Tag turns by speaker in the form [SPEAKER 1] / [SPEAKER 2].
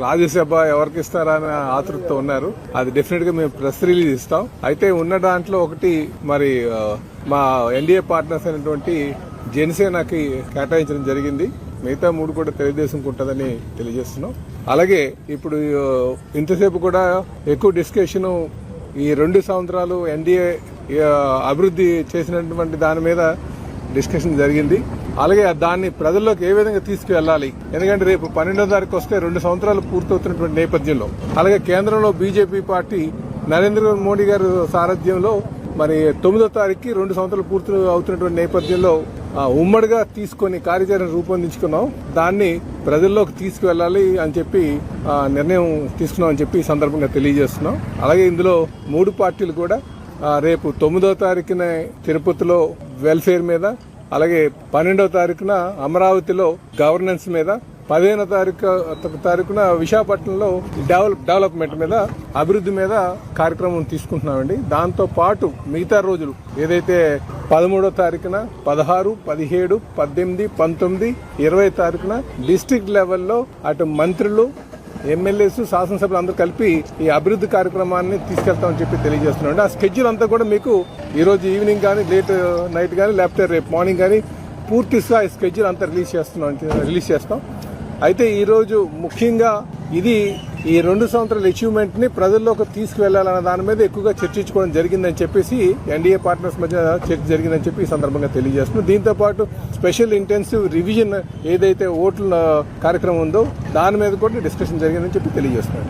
[SPEAKER 1] రాజ్యసభ ఎవరికి ఇస్తారా అని ఆతృతతో ఉన్నారు. అది డెఫినెట్ గా మేము ప్రెస్ రిలీజ్ ఇస్తాం. అయితే ఉన్న దాంట్లో ఒకటి మరి మా ఎన్డీఏ పార్ట్నర్స్ అయినటువంటి జనసేనకి కేటాయించడం జరిగింది. మిగతా 3 కూడా తెలుగుదేశంకి ఉంటుందని తెలియజేస్తున్నాం. అలాగే ఇప్పుడు ఇంతసేపు కూడా ఎక్కువ డిస్కషన్ ఈ 2 సంవత్సరాలు ఎన్డీఏ అభివృద్ధి చేసినటువంటి దాని మీద డిస్కషన్ జరిగింది. అలాగే దాన్ని ప్రజల్లోకి ఏ విధంగా తీసుకువెళ్లాలి, ఎందుకంటే రేపు 12వ తారీఖు వస్తే 2 సంవత్సరాలు పూర్తవుతున్నటువంటి నేపథ్యంలో, అలాగే కేంద్రంలో బీజేపీ పార్టీ నరేంద్ర మోడీ గారి సారథ్యంలో మరి 9వ తారీఖుకి 2 సంవత్సరాలు పూర్తి అవుతున్నటువంటి నేపథ్యంలో ఉమ్మడిగా తీసుకుని కార్యాచరణ రూపొందించుకున్నాం. దాన్ని ప్రజల్లోకి తీసుకువెళ్లాలి అని చెప్పి నిర్ణయం తీసుకున్నాం అని చెప్పి ఈ సందర్భంగా తెలియజేస్తున్నాం. అలాగే ఇందులో 3 పార్టీలు కూడా రేపు 9వ తారీఖున తిరుపతిలో వెల్ఫేర్ మీద, అలాగే 12వ తారీఖున అమరావతిలో గవర్నెన్స్ మీద, 15వ తారీఖున విశాఖపట్నంలో డెవలప్మెంట్ మీద, అభివృద్ధి మీద కార్యక్రమం తీసుకుంటున్నామండి. దాంతో పాటు మిగతా రోజులు ఏదైతే 13వ తారీఖున 16, 17, 18, 19, 20 తారీఖున డిస్ట్రిక్ట్ లెవెల్లో అటు మంత్రులు, ఎమ్మెల్యేస్, శాసనసభ్యులు అందరూ కలిపి ఈ అభివృద్ధి కార్యక్రమాన్ని తీసుకెళ్తామని చెప్పి తెలియజేస్తున్నాం. ఆ స్కెడ్యూల్ అంతా కూడా మీకు ఈ రోజు ఈవినింగ్ కానీ, లేట్ నైట్ కానీ, లేకపోతే రేపు మార్నింగ్ కానీ పూర్తిగా ఈ స్కెడ్యూల్ అంతా రిలీజ్ చేస్తాం. అయితే ఈ రోజు ముఖ్యంగా ఇది ఈ 2 సంవత్సరాల అచీవ్మెంట్ ని ప్రజల్లోకి తీసుకువెళ్లాలన్న దాని మీద ఎక్కువగా చర్చించుకోవడం జరిగిందని చెప్పేసి ఎన్డీఏ పార్ట్నర్స్ మధ్య చర్చ జరిగిందని చెప్పి ఈ సందర్భంగా తెలియజేస్తున్నాం. దీంతో పాటు స్పెషల్ ఇంటెన్సివ్ రివిజన్ ఏదైతే ఓట్ల కార్యక్రమం ఉందో దాని మీద కూడా డిస్కషన్ జరిగిందని చెప్పి తెలియజేస్తున్నాం.